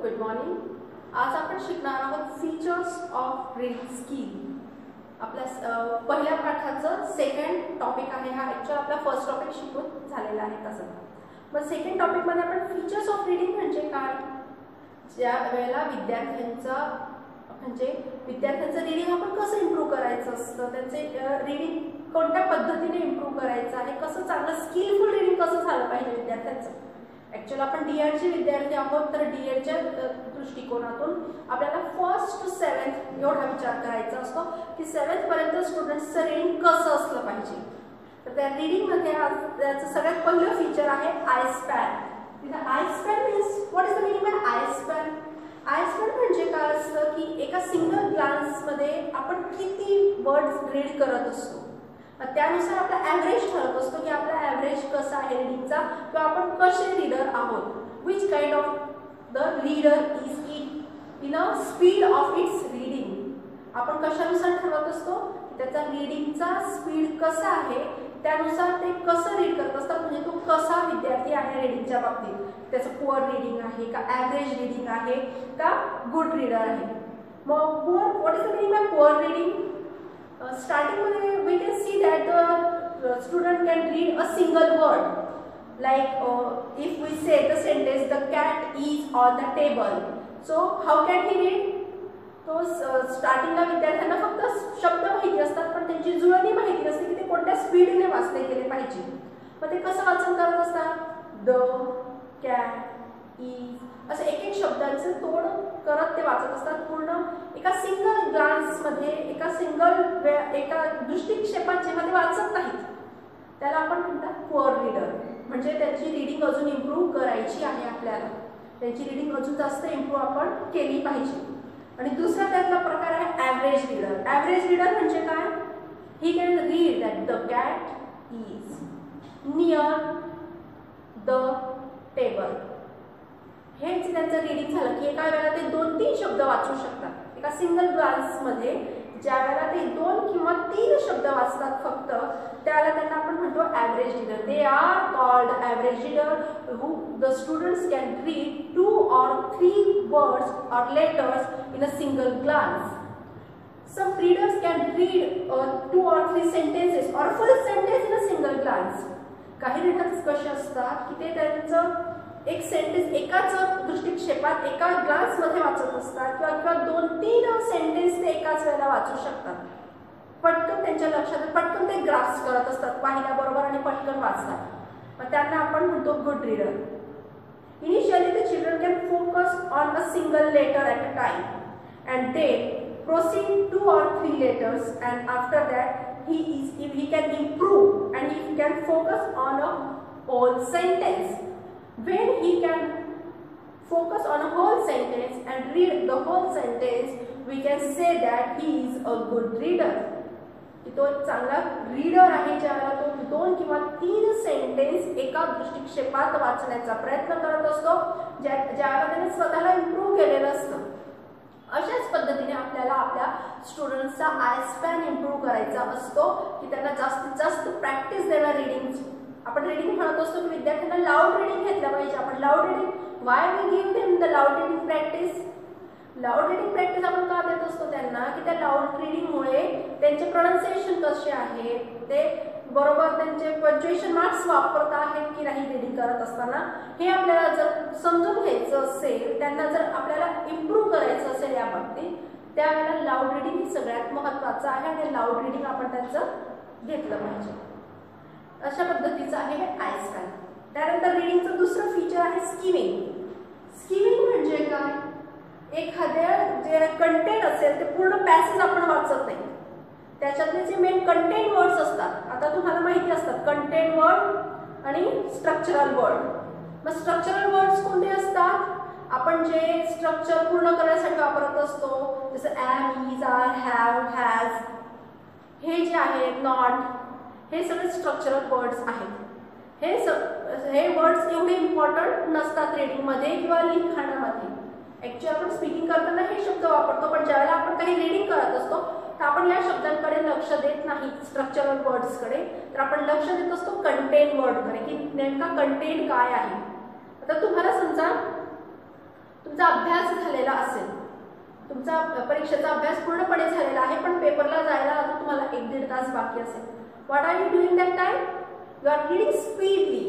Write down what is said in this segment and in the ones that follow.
Good morning. आज आपण शिकणार आहोत फीचर्स ऑफ रीडिंग स्किल. आपल्या पहिल्या पाठाचं सेकंड टॉपिक आहे हा. ॲक्च्युअली आपला फर्स्ट टॉपिक शिकून झालेला आहे तसं. मग सेकंड टॉपिकमध्ये आपण फीचर्स ऑफ रीडिंग म्हणजे काय, ज्या वेळेला विद्यार्थ्यांचं रीडिंग आपण कसं इम्प्रूव्ह करायचं असतं, त्यांचे रीडिंग कोणत्या पद्धतीने इम्प्रूव्ह करायचं आहे, कसं चांगलं स्किलफुल रीडिंग कसं झालं पाहिजे विद्यार्थ्यांचं. ॲक्च्युअली आपण डीएडचे विद्यार्थी आहोत, तर डीएडच्या दृष्टिकोनातून आपल्याला 1st to 7th एवढा विचार करायचा असतो की 7th पर्यंत स्टुडंट्सचं रीडिंग कसं असलं पाहिजे. तर त्या रीडिंगमध्ये त्याचं सगळ्यात पहिलं फीचर आहे आय स्पॅन. तिथं I span means what is the meaning bye I span. I span म्हणजे काय असतं की एका सिंगल ग्लान्समध्ये आपण किती वर्ड्स रीड करत असतो, त्यानुसार आपला ॲव्हरेज ठरत असतो की आपला ॲव्हरेज कसा आहे रीडिंगचा, किंवा आपण कसे रीडर आहोत, which kind of the reader is in a speed of its reading. आपण कशानुसार ठरवत असतो की त्याचा रीडिंगचा स्पीड कसा आहे, त्यानुसार ते कसं रीड करत असतात, म्हणजे तो कसा विद्यार्थी आहे रीडिंगच्या बाबतीत. त्याचं पुअर रीडिंग आहे का, ॲव्हरेज रीडिंग आहे का, गुड रीडर आहे. मग poor, what is the meaning bye poor reading. Starting we can see that the student can read a single word, like if we say the sentence the cat is on the table, so how can he read. तो स्टार्टिंगला विद्यार्थ्यांना फक्त शब्द माहिती असतात, पण त्यांची जुळणी माहिती नसते की ते कोणत्या स्पीडने वाचले गेले पाहिजे. मग ते कसं वाचन करत असतात, द कॅट इज असं एक एक शब्दांचं तोड करत ते वाचत असतात. पूर्ण एका सिंगल ग्लान्समध्ये, एका दृष्टिक्षेपात जेव्हा ते वाचत नाहीत त्याला आपण म्हणतात पुअर रीडर. म्हणजे त्यांची रीडिंग अजून इम्प्रूव्ह करायची आहे आपल्याला, त्यांची रीडिंग अजून जास्त इम्प्रूव्ह आपण केली पाहिजे. आणि दुसरा त्यातला प्रकार आहे ॲव्हरेज रीडर. ॲव्हरेज रीडर म्हणजे काय, he can read that the cat is near the table. हेच त्यांचं रीडिंग झालं की एका वेळेला ते 2-3 शब्द वाचू शकतात. एका सिंगल ग्लान्समध्ये ज्या वेळेला ते 2 किंवा 3 शब्द वाचतात फक्त, त्याला त्यांना आपण म्हणतो average reader. They are called average reader who the students can read 2 or 3 words or letters in a single glance. Some readers can read 2 or 3 sentences or a full sentence in a single glance. काही readers कसे असतात की ते त्यांचं एक sentence एकाच दृष्टिक्षेपात एका ग्लान्समध्ये वाचत असतात, किंवा 2-3 सेंटेन्स ते एकाच वेळेला वाचू शकतात. पटकन त्यांच्या लक्षात, पटकन ते ग्रास्प करत असतात पाहिल्याबरोबर आणि पटकन वाचतात. मग त्यांना आपण म्हणतो good reader. Initially the children can focus on a single letter at a time and then proceed 2 or 3 letters, and after that he can improve and he can focus on a whole sentence. When he can focus on a whole sentence and read the whole sentence, we can say that he is a good reader. तो एक चांगला reader आहे ज्याला तो 2 किंवा 3 sentence एका दृष्टिक्षेपात वाचण्याचा प्रयत्न करत असतो, ज्याला त्याने स्वतःला इम्प्रूव्ह केलेलं असतं. अशाच पद्धतीने आपल्याला आपल्या स्टुडंट्सचा आय स्पॅन इम्प्रूव्ह करायचा असतो की त्यांना जास्तीत जास्त प्रॅक्टिस देणं रीडिंगची. आपण रीडिंग म्हणत असतो की विद्यार्थ्यांना लाऊड रीडिंग घेतलं पाहिजे. आपण loud reading, why we give them the loud reading practice. Loud reading practice आपण का देत असतो त्यांना, की त्या लाऊड रीडिंगमुळे त्यांचे प्रोनाउन्सिएशन कसे आहे, ते बरोबर त्यांचे पंक्च्युएशन मार्क्स वापरत आहेत की नाही रीडिंग करत असताना, हे आपल्याला जर समजून घ्यायचं असेल, त्यांना जर आपल्याला इम्प्रूव्ह करायचं असेल या बाबतीत, त्यावेळेला लाऊड रीडिंग ही सगळ्यात महत्त्वाचं आहे आणि लाऊड रीडिंग आपण त्यांचं घेतलं पाहिजे. अशा पद्धतीचं आहे हे आय स्पॅन. त्यानंतर रीडिंगचं दुसरं फीचर आहे स्किमिंग. स्किमिंग म्हणजे काय, एखाद्या जे कंटेंट असेल ते पूर्ण पॅसेज आपण वाचत नाही, त्याच्यातले जे मेन कंटेंट वर्ड्स असतात, आता तुम्हाला माहिती असतात कंटेंट वर्ड आणि स्ट्रक्चरल वर्ड. मग स्ट्रक्चरल वर्ड्स कोणते असतात, आपण जे स्ट्रक्चर पूर्ण करण्यासाठी वापरत असतो, जसं am, is, are, have, has, हे जे आहे, नॉट, हे सगळे स्ट्रक्चरल वर्ड्स आहेत. हे वर्ड्स एवढे इम्पॉर्टंट नसतात रीडिंगमध्ये किंवा लिखाणामध्ये. ॲक्च्युअली आपण स्पीकिंग करताना हे शब्द वापरतो, पण ज्यावेळेला आपण काही रीडिंग करत असतो तर आपण या शब्दांकडे लक्ष देत नाही, स्ट्रक्चरल वर्ड्सकडे, तर आपण लक्ष देत असतो कंटेंट वर्डकडे की नेमका कंटेंट काय आहे. आता तुम्हाला समजा तुमचा अभ्यास झालेला असेल, तुमचा परीक्षेचा अभ्यास पूर्णपणे झालेला आहे, पण पेपरला जायला अजून तुम्हाला 1-1.5 तास बाकी असेल. What are you doing that time? You are reading speedily.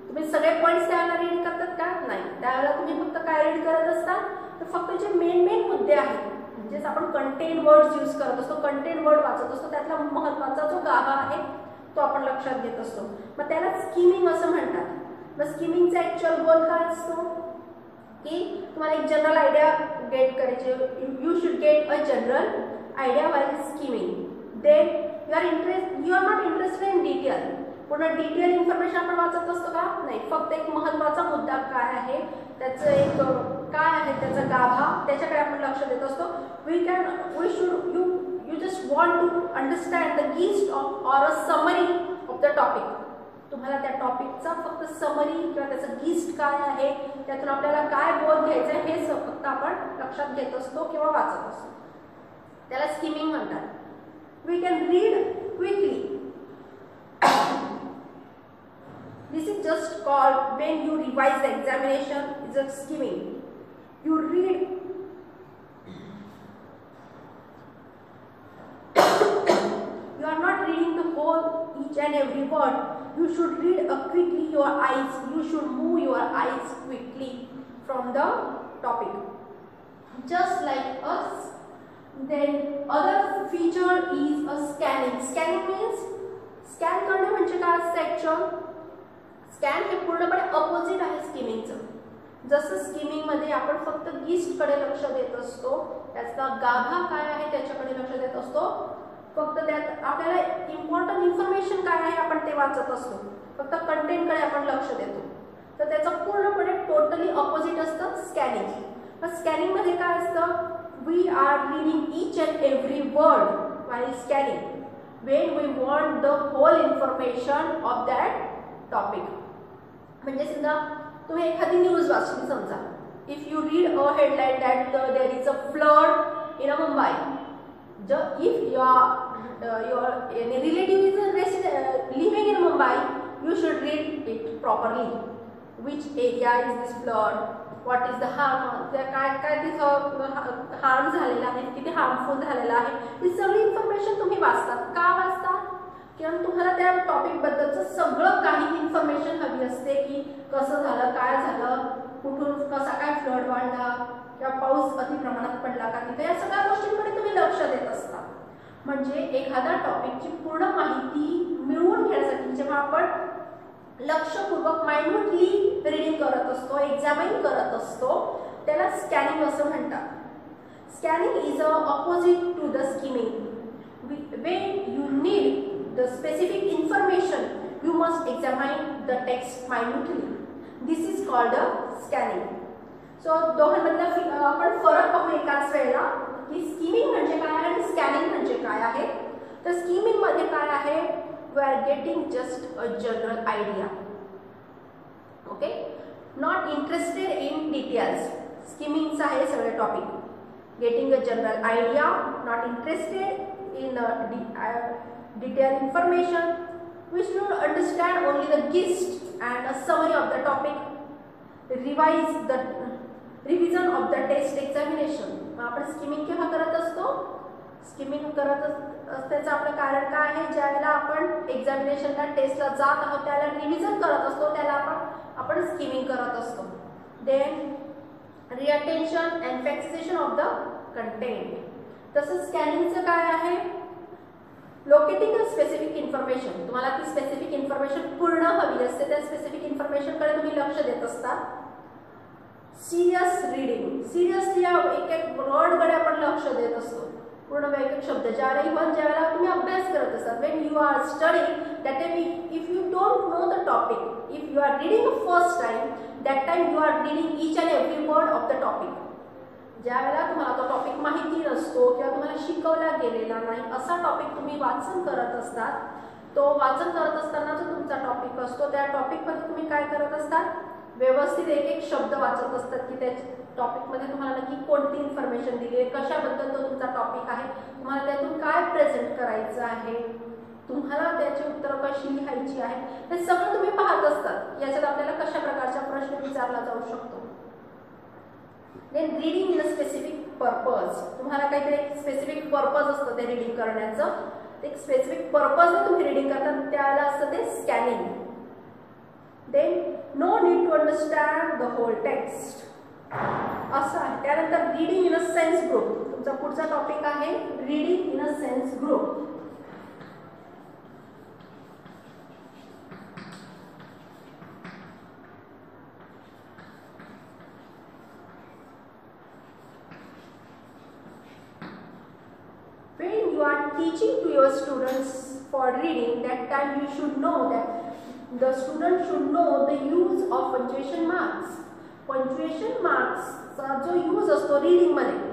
तुम्ही सगळे पॉईंट्स त्यावेळेला रीड करतात का? नाही. त्यावेळेला तुम्ही फक्त काय रीड करत असता? तर फक्त जे मेन मुद्दे आहेत, म्हणजेच आपण कंटेंट वर्ड्स यूज करत असतो, कंटेंट वर्ड वाचत असतो, त्यातला महत्त्वाचा जो गाभा आहे तो आपण लक्षात घेत असतो. मग त्याला स्किमिंग असं म्हणतात. मग स्किमिंगचा ॲक्च्युअल गोल काय असतो की तुम्हाला एक जनरल आयडिया गेट करायची. You should get a general idea while skimming. Then you are not interested in detail. पूर्ण डिटेल इन्फॉर्मेशन आपण वाचत असतो का? नाही. फक्त एक महत्त्वाचा मुद्दा काय आहे, त्याचं एक काय आहे त्याचा गाभा, त्याच्याकडे आपण लक्ष देत असतो. You just want to understand the gist of or a summary of the topic. तुम्हाला त्या टॉपिकचा फक्त समरी किंवा त्याचं गिस्ट काय आहे, त्यातून आपल्याला काय बोध घ्यायचं आहे हे फक्त आपण लक्षात घेत असतो किंवा वाचत असतो. त्याला स्किमिंग म्हणतात. We can read quickly. This is just called when you revise the examination is a skimming. You read you are not reading the whole each and every word. You should read quickly your eyes. You should move your eyes quickly from the topic. Just like us. Then other feature is a scanning. Scanning means scan करणे म्हणजे काय असतं actual? Scan हे पूर्णपणे opposite आहे स्किमिंगचं. जसं स्किमिंगमध्ये आपण फक्त गिस्टकडे लक्ष देत असतो, त्याचा गाभा काय आहे त्याच्याकडे लक्ष देत असतो, फक्त त्यात आपल्याला इम्पॉर्टंट इन्फॉर्मेशन काय आहे आपण ते वाचत असतो, फक्त कंटेंटकडे आपण लक्ष देतो. तर त्याचं पूर्णपणे टोटली अपोजिट असतं स्कॅनिंग. मग स्कॅनिंगमध्ये काय असतं? We are reading each and every word while scanning when we want the whole information of that topic. म्हणजे समजा तुम्ही एखादी न्यूज वाचली, समजा if you read a headline that there is a flood in a Mumbai. If your relative is living in Mumbai, you should read it properly. Which area is this flood? What is the harm? काय तिथं harm झालेला आहे, किती harmful झालेला आहे, ही सगळी information तुम्ही वाचतात. का वाचता? किंवा तुम्हाला त्या टॉपिक बद्दलचं सगळं काही इन्फॉर्मेशन हवी असते की कसं झालं, काय झालं, कुठून कसा काय फ्लड वाढला किंवा पाऊस अति प्रमाणात पडला का तिथे, या सगळ्या गोष्टींकडे तुम्ही लक्ष देत असता. म्हणजे एखाद्या टॉपिकची पूर्ण माहिती मिळवून घेण्यासाठी जेव्हा आपण लक्षपूर्वक मायन्यूटली रीडिंग करत असतो, एक्झामिन करत असतो, त्याला स्कॅनिंग असं म्हणतात. Scanning is a opposite to the skimming. when you need the specific information, you must examine the text minutely. This is called the scanning. So दोघांमधला आपण फरक पाहू एकाच वेळेला की स्किमिंग म्हणजे काय आहे आणि स्कॅनिंग म्हणजे काय आहे. तर स्किमिंग मध्ये काय आहे, we are getting just a general idea. Okay, not interested in details. Skimming चा आहे सगळे topic. Getting a general idea, not interested in detailed information. We should understand only the gist and a summary of the topic. Revise the revision of the test examination. आपण skimming केव्हा करत असतो? Skimming करत असण्याचं आपलं कारण काय आहे, ज्यावेळेला आपण एक्झामिनेशनला टेस्टला जात आहोत त्याला रिव्हिजन करत असतो, त्याला आपण स्किमिंग करत असतो. Then retention and fixation of the content. तसंच स्कॅनिंगचं काय आहे, लोकेटिंग अ स्पेसिफिक इन्फॉर्मेशन. तुम्हाला ती स्पेसिफिक इन्फॉर्मेशन पूर्ण हवी असते, त्या स्पेसिफिक इन्फॉर्मेशनकडे तुम्ही लक्ष देत असता. सिरियस रीडिंग, सिरियसली एक एक वर्डकडे आपण लक्ष देत असतो, पूर्ण वेगवेगळे शब्द. ज्यावेळेला तुम्ही अभ्यास करत असता, when you are studying that time, if you don't know the topic, if you are reading first time, that time you are reading each and every word of the topic. ज्यावेळेला तुम्हाला तो टॉपिक माहिती नसतो किंवा तुम्हाला शिकवला गेलेला नाही असा टॉपिक तुम्ही वाचन करत असतात, तो वाचन करत असताना जो तुमचा टॉपिक असतो त्या टॉपिकमध्ये तुम्ही काय करत असतात, व्यवस्थित एक एक शब्द वाचत असतात की त्या टॉपिकमध्ये तुम्हाला नक्की कोणती इन्फॉर्मेशन दिली आहे, कशाबद्दल तो तुमचा टॉपिक आहे, तुम्हाला त्यातून काय प्रेझेंट करायचं आहे, तुम्हाला त्याची उत्तरं कशी लिहायची आहे, हे सगळं तुम्ही पाहत असतात. याच्यात आपल्याला कशा प्रकारचा प्रश्न विचारला जाऊ शकतो. Then reading in a specific purpose. तुम्हाला काहीतरी स्पेसिफिक पर्पज असतं ते रीडिंग करण्याचं. एक स्पेसिफिक पर्पज तुम्ही रीडिंग करता त्याला असतं ते scanning. Then no need to understand the whole text असं आहे. त्यानंतर reading in a sense group. तुमचा पुढचा टॉपिक आहे reading in a sense group. When you are teaching to your students for reading, that time you should know that the student should know the use of punctuation marks. Punctuation marks चा जो use असतो reading मध्ये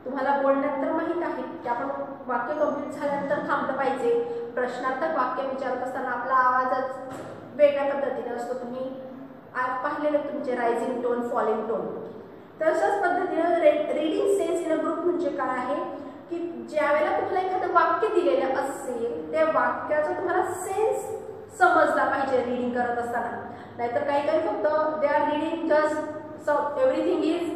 तुम्हाला बोलण्यात तर माहित आहे की आपण वाक्य कंप्लीट झाल्यानंतर थांबलं पाहिजे. प्रश्नार्थक वाक्य विचारत असताना आपला आवाजच वेगळ्या पद्धतीने असतो. तुम्ही पाहिलेले तुमचे रायझिंग टोन, फॉलिंग टोन. तशाच पद्धतीने reading sense in a group म्हणजे काय आहे की ज्यावेळेला तुम्हाला एखादं वाक्य दिलेलं असेल त्या वाक्याचा तुम्हाला सेन्स समजला पाहिजे रीडिंग करत असताना. नाहीतर काही काही फक्त they are reading just everything is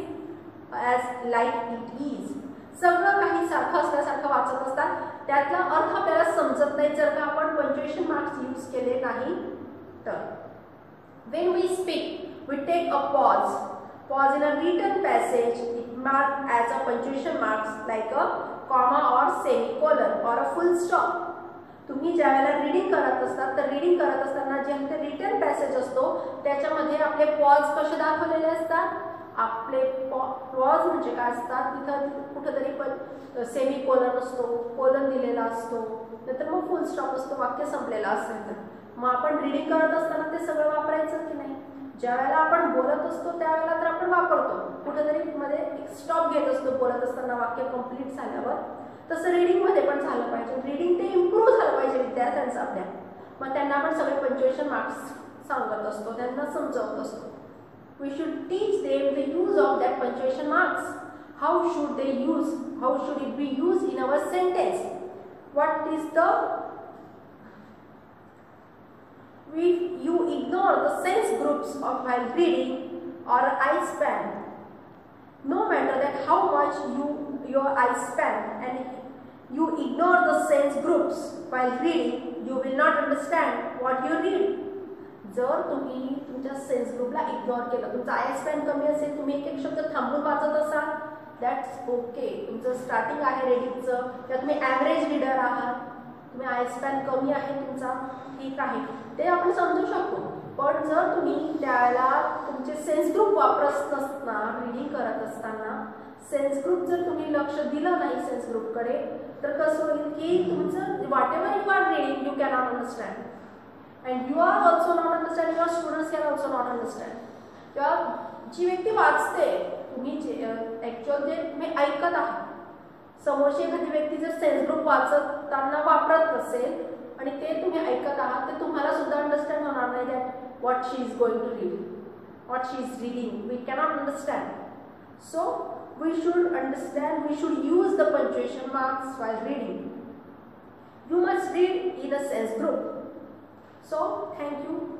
as like it is. सगळं काही सारखं असल्यासारखं वाचत असतात. त्यातला अर्थ आपल्याला समजत नाही जर का आपण पंक्च्युएशन मार्क्स यूज केले नाही तर. When we speak, we take a pause. Pause in a written passage, it marked as a punctuation marks like a comma or semicolon or a full stop. तुम्ही ज्यावेळेला रीडिंग करत असतात तर reading करत असताना जे ते रिटन पॅसेज असतो त्याच्यामध्ये आपले पॉज कसे दाखवलेले असतात. आपले पॉज म्हणजे काय असतात तिथं कुठेतरी पण सेमिकोलन असतो, कोलन दिलेला असतो, नंतर मग फुल स्टॉप असतो, वाक्य संपलेलं असायचं. मग आपण रीडिंग करत असताना ते सगळं वापरायचं की नाही. ज्यावेळेला आपण बोलत असतो त्यावेळेला तर आपण वापरतो, कुठेतरी मध्ये एक स्टॉप घेत असतो बोलत असताना वाक्य कंप्लीट झाल्यावर. तसं रीडिंग मध्ये पण झालं पाहिजे. रीडिंग ते इम्प्रूव्ह झालं पाहिजे विद्यार्थ्यांचं आपल्या. मग त्यांना आपण सगळे पंक्च्युएशन मार्क्स सांगत असतो, त्यांना समजावत असतो. We should teach them the use of that punctuation marks. How should they use, how should it be use in our sentence, what is the you ignore the sense groups of while reading or eye span. No matter that how much your eye span and you ignore the sense groups while reading, you will not understand what you read. जर तुम्ही तुमच्या sense ग्रुपला ignore केलं, तुमचा I span कमी असेल, तुम्ही एक एक शब्द थांबून वाचत असाल, दॅट्स ओके. तुमचं स्टार्टिंग आहे रीडिंगचं किंवा तुम्ही ॲव्हरेज रीडर आहात, तुम्ही आय स्पॅन कमी आहे तुमचा, ठीक आहे, ते आपण समजू शकतो. पण जर तुम्ही त्याला तुमचे सेन्स ग्रुप वापरत नसताना रीडिंग करत असताना सेन्स ग्रुप जर तुम्ही लक्ष दिलं नाही सेन्स ग्रुपकडे तर कसं होईल की तुमचं whatever you are reading you cannot understand and you are also not understand, your students can also not understand. किंवा जी व्यक्ती वाचते, तुम्ही जे ॲक्च्युअल जे तुम्ही ऐकत आहात, समोरची एखादी व्यक्ती जर सेन्स ग्रुप वाचताना वापरत नसेल आणि ते तुम्ही ऐकत आहात तर तुम्हाला सुद्धा अंडरस्टँड होणार नाही that what she is going to read, what she is reading. We cannot understand. So we should understand, we should use the punctuation marks while reading. You must read in a sense group. So thank you.